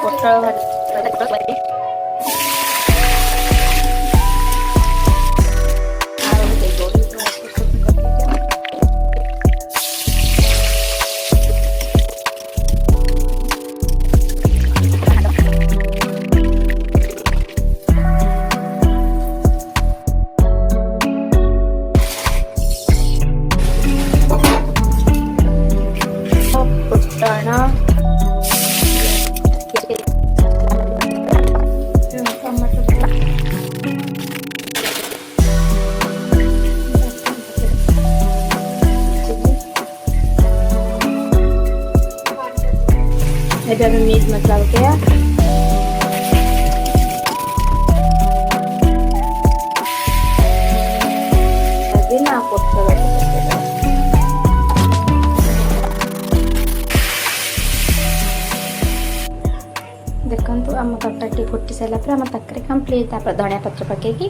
ପୋଟଳ ଭାଜି ଫୁଟଣ ଏବେ ଆମେ ମିଟ୍ ମସଲା ପକେଇବା। ନା ପୋଟଳ ଦେଖନ୍ତୁ ଆମ ତରକାରୀ ଫୁଟି ସାରିଲା ପରେ ଆମ ତରକାରୀ କମ୍ପ୍ଲିଟ୍। ତାପରେ ଧଣିଆ ପତ୍ର ପକେଇକି